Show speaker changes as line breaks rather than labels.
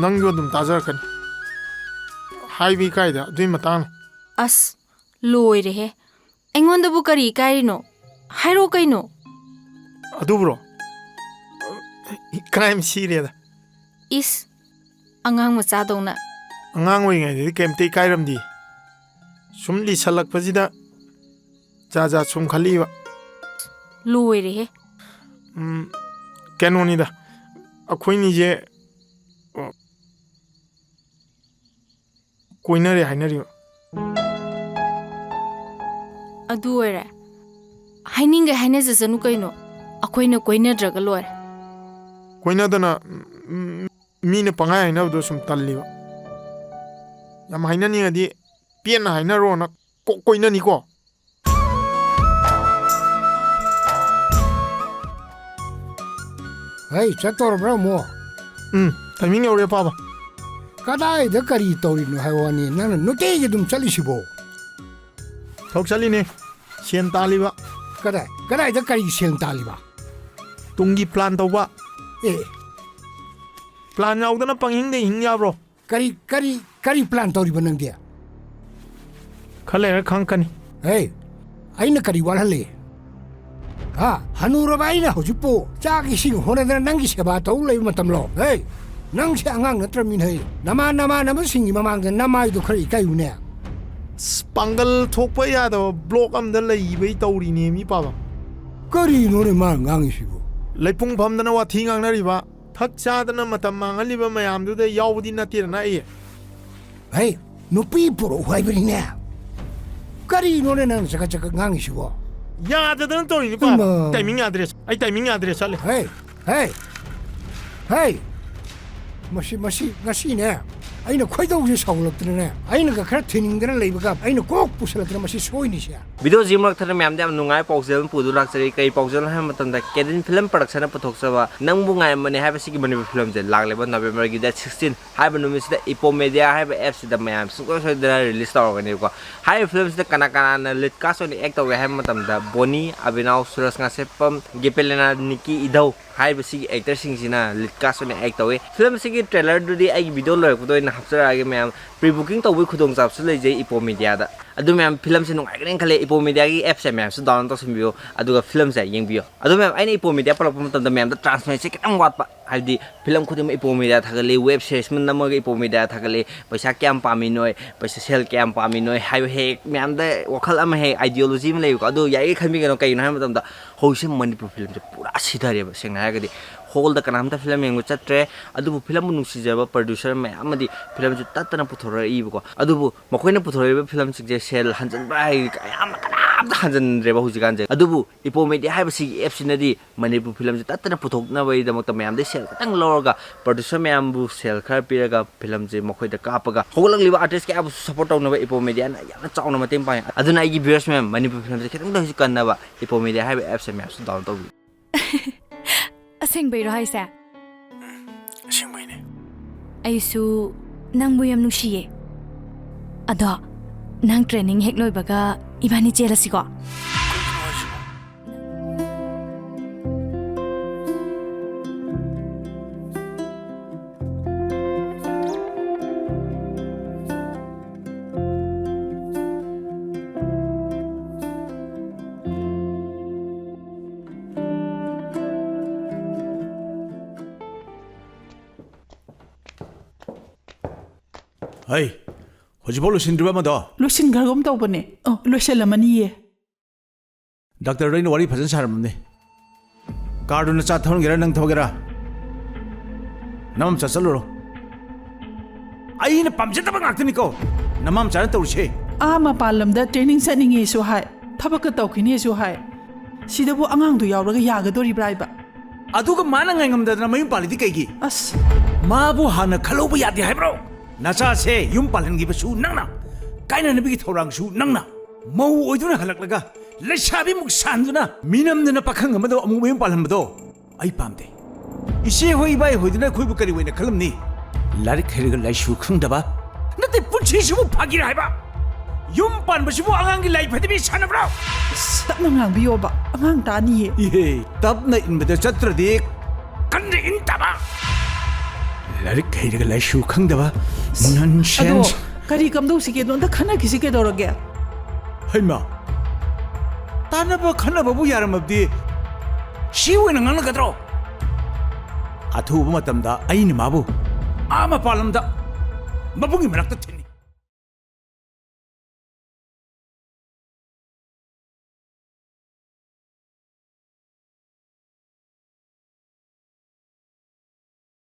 ꯅꯪꯁꯨ ꯑꯗꯨꯝ ꯇꯥꯖꯔꯛꯀꯅꯤ ꯍꯥꯏꯕꯤ ꯀꯥꯏꯗ ꯑꯗꯨꯏ ꯃꯇꯥꯡꯅ
ꯑꯁ ꯂꯣꯏꯔꯦꯍꯦ ꯑꯩꯉꯣꯟꯗꯕꯨ ꯀꯔꯤ ꯏꯀꯥꯏꯔꯤꯅꯣ ꯍꯥꯏꯔꯣ ꯀꯩꯅꯣ
ꯑꯗꯨꯕꯨꯔꯣ ꯏꯀꯥꯏꯝ ꯁꯤꯔꯦꯗ
ꯏꯁ ꯑꯉꯥꯡ ꯃꯆꯥꯗꯧꯅ
ꯑꯉꯥꯡ ꯑꯣꯏꯔꯤꯉꯩꯗꯗꯤ ꯀꯩꯝꯇ ꯏꯀꯥꯏꯔꯝꯗꯦ ꯁꯨꯝ ꯂꯤꯁꯜꯂꯛꯄꯁꯤꯗ ꯖꯥꯠ ꯖꯥꯠ ꯁꯨꯝ ꯈꯜꯂꯤꯕ
ꯂꯣꯏꯔꯦꯍꯦ
ꯀꯩꯅꯣꯅꯤꯗ ꯑꯩꯈꯣꯏꯅꯤꯁꯦ ꯀꯣꯏꯅꯔꯦ ꯍꯥꯏꯅꯔꯤꯕ
ꯑꯗꯨ ꯑꯣꯏꯔꯦ ꯍꯥꯏꯅꯤꯡꯒꯦ ꯍꯥꯏꯅꯖꯁꯅꯨ ꯀꯩꯅꯣ ꯑꯩꯈꯣꯏꯅ ꯀꯣꯏꯅꯗ꯭ꯔꯒ ꯂꯣꯏꯔꯦ
ꯀꯣꯏꯅꯗꯅ ꯃꯤꯅ ꯄꯪꯍꯥꯏ ꯍꯥꯏꯅꯕꯗꯣ ꯁꯨꯝ ꯇꯜꯂꯤꯕ ꯌꯥꯝ ꯍꯥꯏꯅꯅꯤꯡꯉꯗꯤ ꯄꯦꯟꯅ ꯍꯥꯏꯅꯔꯣꯅ ꯀꯣꯛ ꯀꯣꯏꯅꯅꯤꯀꯣ
ꯍꯩ ꯆꯠꯇꯧꯔꯕ꯭ꯔꯥ ꯑꯃꯨꯛ
ꯇꯥꯏꯃꯤꯡ ꯌꯧꯔꯦ ꯄꯥꯕ
ꯀꯗꯥꯏꯗ ꯀꯔꯤ ꯇꯧꯔꯤꯅꯣ ꯍꯥꯏꯕ ꯋꯥꯅꯤ ꯅꯪꯅ ꯅꯨꯡꯇꯤꯒꯤ ꯑꯗꯨꯝ ꯆꯠꯂꯤꯁꯤꯕꯣ
ꯊꯕꯛ ꯆꯠꯂꯤꯅꯦ ꯁꯦꯟ ꯇꯥꯜꯂꯤꯕ
ꯀꯗꯥꯏꯗ ꯀꯔꯤ ꯁꯦꯜ ꯇꯥꯜꯂꯤꯕ
ꯇꯨꯡꯒꯤ ꯄ꯭ꯂꯥꯟ ꯇꯧꯕ
ꯑꯦ
ꯄ꯭ꯂꯥꯟ ꯌꯥꯎꯗꯅ ꯄꯪꯍꯤꯡꯗ ꯍꯤꯡ ꯌꯥꯕ꯭ꯔꯣ
ꯀꯔꯤ ꯄ꯭ꯂꯥꯟ ꯇꯧꯔꯤꯕ ꯅꯪꯗꯤ
ꯈꯔ ꯂꯩꯔ ꯈꯪꯉꯛꯀꯅꯤ
ꯍꯦ ꯑꯩꯅ ꯀꯔꯤ ꯋꯥꯠꯍꯜꯂꯤ ꯍꯅꯨꯔꯕ ꯑꯩꯅ ꯍꯧꯖꯤꯛꯄꯨ ꯆꯥꯛ ꯏꯁꯤꯡ ꯍꯣꯠꯅꯗꯅ ꯅꯪꯒꯤ ꯁꯦꯕꯥ ꯇꯧ ꯂꯩꯕ ꯃꯇꯝꯂꯣ ꯍꯦ ꯅꯪꯁꯦ ꯑꯉꯥꯡ ꯅꯠꯇ꯭ꯔꯕꯅꯤꯅ ꯍꯦ ꯅꯃꯥꯟꯅꯕꯁꯤꯡꯒꯤ ꯃꯃꯥꯡꯗ ꯅꯃꯥꯏꯗꯣ ꯈꯔ ꯏꯀꯥꯏꯌꯨꯅꯦ
ꯄꯥꯡꯒꯜ ꯊꯣꯛꯄ ꯌꯥꯗꯕ ꯕ꯭ꯂꯣꯛ ꯑꯝꯗ ꯂꯩꯕꯩ ꯇꯧꯔꯤꯅꯦ ꯃꯤ ꯄꯥꯕ
ꯀꯔꯤꯅꯣꯅꯦ ꯃꯥꯅ ꯉꯥꯡꯉꯤꯁꯤꯕꯨ
ꯂꯩꯄꯨꯡ ꯐꯝꯗꯅ ꯋꯥꯊꯤ ꯉꯥꯡꯅꯔꯤꯕ ꯊꯛ ꯆꯥꯗꯅ ꯃꯇꯝ ꯃꯥꯡꯍꯜꯂꯤꯕ ꯃꯌꯥꯝꯗꯨꯗ ꯌꯥꯎꯕꯗꯤ ꯅꯠꯇꯦꯗꯅ ꯑꯩ
ꯍꯦ ꯅꯨꯄꯤ ꯄꯨꯔꯛꯎ ꯍꯥꯏꯕꯅꯤꯅꯦ ꯀꯔꯤꯅꯣꯅꯦ ꯅꯪ ꯆꯀꯠ ꯉꯥꯡꯉꯤꯁꯤꯕꯣ
ꯌꯥꯗꯗꯅ ꯇꯧꯔꯤꯅꯤ ꯄꯥꯕ ꯇꯥꯏꯃꯤꯡ ꯌꯥꯗ꯭ꯔꯦ ꯑꯩ ꯇꯥꯏꯃꯤꯡ ꯌꯥꯗ꯭ꯔꯦ ꯆꯠꯂꯦ
ꯍꯦ ꯃꯁꯤ ꯉꯁꯤꯅꯦ ꯑꯩꯅ ꯈꯣꯏꯗꯧꯁꯦ ꯁꯥꯎꯒꯠꯂꯛꯇꯅꯅꯦ ꯑꯩꯅꯒ ꯈꯔ ꯊꯤꯅꯤꯡꯗꯅ ꯂꯩꯕꯒ ꯑꯩꯅ ꯀꯣꯛ ꯄꯨꯁꯜꯂꯛꯇꯅ ꯃꯁꯤ ꯁꯣꯏꯅꯤꯁꯦ
ꯚꯤꯗꯤꯑꯣꯁꯤ ꯃꯔꯛꯇ ꯃꯌꯥꯝꯗ ꯌꯥꯝ ꯅꯨꯡꯉꯥꯏ ꯄꯥꯎꯖꯦꯜ ꯑꯃ ꯄꯨꯗꯨꯅ ꯂꯥꯛꯆꯔꯤ ꯀꯔꯤ ꯄꯥꯎꯖꯦꯜ ꯍꯥꯏꯕ ꯃꯇꯝꯗ ꯀꯦꯗꯤꯟ ꯐꯤꯂꯝ ꯄ꯭ꯔꯗꯛꯁꯟꯅ ꯄꯨꯊꯣꯛꯆꯕ ꯅꯪꯕꯨ ꯉꯥꯏꯔꯝꯕꯅꯤ ꯍꯥꯏꯕꯁꯤꯒꯤ ꯃꯅꯤꯄꯨꯔ ꯐꯤꯂꯝꯁꯦ ꯂꯥꯛꯂꯤꯕ ꯅꯕꯦꯝꯕꯔꯒꯤ ꯗꯦꯠ 16 ꯍꯥꯏꯕ ꯅꯨꯃꯤꯠꯁꯤꯗ ꯏꯄꯣꯃꯦꯗꯤꯌꯥ ꯍꯥꯏꯕ ꯑꯦꯞꯁꯤꯗ ꯃꯌꯥꯝ ꯁꯨꯡꯁꯣꯏ ꯁꯣꯏꯗꯅ ꯔꯤꯂꯤꯁ ꯇꯧꯔꯒꯅꯤꯕꯀꯣ ꯍꯥꯏꯔꯤꯕ ꯐꯤꯂꯝꯁꯤꯗ ꯀꯅꯥꯅ ꯂꯤꯗ ꯀꯥꯁ ꯑꯣꯏꯅ ꯑꯦꯛ ꯇꯧꯒꯦ ꯍꯥꯏꯕ ꯃꯇꯝꯗ ꯕꯣꯅꯤ ꯑꯕꯤꯅꯥꯎ ꯁꯨꯔꯖ ꯉꯥꯁꯦꯞꯄꯝ ꯒꯦꯄꯦꯂꯦꯅꯥ ꯅꯤꯀꯤ ꯏꯙꯧ ꯍꯥꯏꯔꯤꯕꯁꯤꯒꯤ ꯑꯦꯛꯇꯔꯁꯤꯡꯁꯤꯅ ꯂꯤꯗ ꯀꯥꯁ ꯑꯣꯏꯅ ꯑꯦꯛ ꯇꯧꯏ ꯐꯤꯂꯝꯁꯤꯒꯤ ꯇ꯭ꯔꯦꯂꯔꯗꯨꯗꯤ ꯑꯩꯒꯤ ꯚꯤꯗꯤꯑꯣ ꯂꯣꯏꯔꯛꯄꯗ ꯑꯣꯏꯅ ꯍꯥꯞꯆꯔꯛꯑꯒꯦ ꯃꯌꯥꯝ ꯄ꯭ꯔꯤ ꯕꯨꯀꯤꯡ ꯇꯧꯕꯒꯤ ꯈꯨꯗꯣꯡꯆꯥꯕꯁꯨ ꯂꯩꯖꯩ ꯏꯄꯣꯃꯦꯗꯤꯌꯥꯗ ꯑꯗꯨ ꯃꯌꯥꯝ ꯐꯤꯂꯝꯁꯦ ꯅꯨꯡꯉꯥꯏꯒꯅꯤ ꯈꯜꯂꯦ ꯏꯄꯣꯃꯦꯗꯤꯌꯥꯒꯤ ꯑꯦꯞꯁꯦ ꯃꯌꯥꯝꯁꯨ ꯗꯥꯎꯟꯂꯣꯗ ꯇꯧꯁꯤꯟꯕꯤꯌꯨ ꯑꯗꯨꯒ ꯐꯤꯂꯝꯁꯦ ꯌꯦꯡꯕꯤꯌꯨ ꯑꯗꯨ ꯃꯌꯥꯝ ꯑꯩꯅ ꯏꯄꯣꯃꯦꯗꯤꯌꯥ ꯄꯜꯂꯛꯄ ꯃꯇꯝꯗ ꯃꯌꯥꯝꯗ ꯇ꯭ꯔꯥꯟꯁꯄꯔꯦꯟꯁꯤ ꯈꯤꯇꯪ ꯋꯥꯠꯄ ꯍꯥꯏꯕꯗꯤ ꯐꯤꯂꯝ ꯈꯨꯗꯤꯡꯃꯛ ꯏꯄꯣꯃꯦꯗꯤꯌꯥ ꯊꯥꯒꯠꯂꯤ ꯋꯦꯕ ꯁꯤꯔꯤꯁ ꯅꯝꯃꯒ ꯏꯄꯣꯃꯦꯗꯤꯌꯥ ꯊꯥꯒꯠꯂꯤ ꯄꯩꯁꯥ ꯀꯌꯥꯝ ꯄꯥꯝꯃꯤ ꯅꯣꯏ ꯄꯩꯁꯥ ꯁꯦꯜ ꯀꯌꯥꯝ ꯄꯥꯝꯃꯤ ꯅꯣꯏ ꯍꯥꯏꯕ ꯍꯦꯛ ꯃꯌꯥꯝꯗ ꯋꯥꯈꯜ ꯑꯃ ꯍꯦꯛ ꯑꯥꯏꯗꯤꯌꯣꯂꯣꯖꯤ ꯑꯃ ꯂꯩꯕꯀꯣ ꯑꯗꯨ ꯌꯥꯔꯤꯒꯩ ꯈꯟꯕꯤꯒꯅꯣ ꯀꯩꯒꯤꯅꯣ ꯍꯥꯏꯕ ꯃꯇꯝꯗ ꯍꯧꯖꯤꯛꯁꯦ ꯃꯅꯤꯄꯨꯔ ꯐꯤꯂꯝꯁꯦ ꯄꯨꯔꯥ ꯁꯤꯊꯔꯦꯕ ꯁꯦꯡꯅ ꯍꯥꯏꯔꯒꯗꯤ ꯍꯣꯜꯗ ꯀꯅꯥꯝꯇ ꯐꯤꯂꯝ ꯌꯦꯡꯕ ꯆꯠꯇ꯭ꯔꯦ ꯑꯗꯨꯕꯨ ꯐꯤꯂꯝꯕꯨ ꯅꯨꯡꯁꯤꯖꯕ ꯄ꯭ꯔꯣꯗ꯭ꯌꯨꯁꯔ ꯃꯌꯥꯝ ꯑꯃꯗꯤ ꯐꯤꯂꯝꯁꯦ ꯇꯠꯇꯅ ꯄꯨꯊꯣꯔꯛꯏꯕꯀꯣ ꯑꯗꯨꯕꯨ ꯃꯈꯣꯏꯅ ꯄꯨꯊꯣꯔꯛꯏꯕ ꯐꯤꯂꯝꯁꯤꯡꯁꯦ ꯁꯦꯜ ꯍꯟꯖꯤꯟꯕ ꯍꯥꯏꯗꯤ ꯀꯌꯥꯝꯅ ꯀꯅꯥꯝꯇ ꯍꯟꯖꯤꯟꯗ꯭ꯔꯦꯕ ꯍꯧꯖꯤꯛꯀꯥꯟꯁꯦ ꯑꯗꯨꯕꯨ ꯏꯄꯣꯃꯦꯗꯤꯌꯥ ꯍꯥꯏꯕꯁꯤꯒꯤ ꯑꯦꯞꯁꯤꯅꯗꯤ ꯃꯅꯤꯄꯨꯔ ꯐꯤꯂꯝꯁꯦ ꯇꯠꯇꯅ ꯄꯨꯊꯣꯛꯅꯕꯒꯤꯗꯃꯛꯇ ꯃꯌꯥꯝꯗꯩ ꯁꯦꯜ ꯈꯤꯇꯪ ꯂꯧꯔꯒ ꯄ꯭ꯔꯣꯗ꯭ꯌꯨꯁꯔ ꯃꯌꯥꯝꯕꯨ ꯁꯦꯜ ꯈꯔ ꯄꯤꯔꯒ ꯐꯤꯂꯝꯁꯦ ꯃꯈꯣꯏꯗ ꯀꯥꯞꯄꯒ ꯍꯧꯒꯠꯂꯛꯂꯤꯕ ꯑꯥꯔꯇꯤꯁ ꯀꯌꯥꯕꯨꯁꯨ ꯁꯞꯄꯣꯔꯠ ꯇꯧꯅꯕ ꯏꯄꯣꯃꯦꯗꯤꯌꯥꯅ ꯌꯥꯝꯅ ꯆꯥꯎꯅ ꯃꯇꯦꯡ ꯄꯥꯡꯉꯦ ꯑꯗꯨꯅ ꯑꯩꯒꯤ ꯚ꯭ꯌꯨꯑꯔꯁ ꯃꯌꯥꯝ ꯃꯅꯤꯄꯨꯔ ꯐꯤꯂꯝꯁꯦ ꯈꯤꯇꯪꯗ ꯍꯧꯖꯤꯛ ꯀꯟꯅꯕ ꯏꯄꯣꯃꯦꯗꯤꯌꯥ ꯍꯥꯏꯕ ꯑꯦꯞꯁꯦ ꯃꯌꯥꯝꯁꯨ ꯗꯥꯎꯟꯂꯣꯗ ꯇꯧꯕꯤꯌꯨ
ꯑꯁꯦꯡꯕꯩꯔꯣ ꯍꯥꯏꯁꯦ
ꯑꯁꯦꯡꯕꯩꯅꯦ
ꯑꯩꯁꯨ ꯅꯪꯕꯨ ꯌꯥꯝ ꯅꯨꯡꯁꯤꯌꯦ ꯑꯗꯣ ꯅꯪ ꯇ꯭ꯔꯦꯅꯤꯡ ꯍꯦꯛ ꯂꯣꯏꯕꯒ 이반이 ꯆꯦꯜꯂꯁꯤꯀꯣ
Hey, hojibol loisindriba mado.
Loisingargom tawbane. Loiselamaniye.
Doctor Rain wari phajan saramne. Carduna cha thongera nang thogera. Namam cha chaluro. Aina pamjataba ngaktani ko. Namam cha tawse.
Ama palamda training setninge so hai. Thabaka tawkini so hai. Sidabu angang du yawraga yagadori braiba.
Aduga mana ngamdadna mayum palidi kaigi.
As
Mabu hana khaloba yadi haibro. Nacha se yum palan gi basu nangna kaina nabi gi thorang su nangna mau oiduna halaklaga lesabi muk sanduna minam na pakhang amado amu yum palan mado ai pamde ise hoi bai hoiduna khoi bu kari wena khalamni lari khariga laisu khungdaba nate punchi su phagi raiba yum pan basu angang gi lai phadibi sanabra
tapna ngang biyoba angang taniye
ye tapna inbada chatradi kande intaba ꯂꯥꯏꯔꯤꯛ ꯍꯩꯔꯒ ꯂꯥꯏꯁꯨ ꯈꯪꯗꯕ
ꯑꯗꯣ
nonsense
ꯀꯔꯤ ꯀꯝꯗꯧꯁꯤꯒꯦ ꯅꯣꯟꯗ ꯈꯟꯅꯈꯤꯁꯤ ꯀꯩꯗꯧꯔꯒꯦ
ꯍꯩꯃ ꯇꯥꯟꯅꯕ ꯈꯟꯅꯕꯕꯨ ꯌꯥꯔꯝꯃꯕꯗꯤ ꯁꯤ ꯑꯣꯏꯅ ꯉꯥꯡꯅꯒꯗ꯭ꯔꯣ ꯑꯊꯨꯕ ꯃꯇꯝꯗ ꯑꯩꯅ ꯃꯥꯕꯨ ꯃꯄꯥꯟ ꯂꯝꯗ ꯃꯕꯨꯡꯒꯤ ꯃꯅꯥꯛꯇ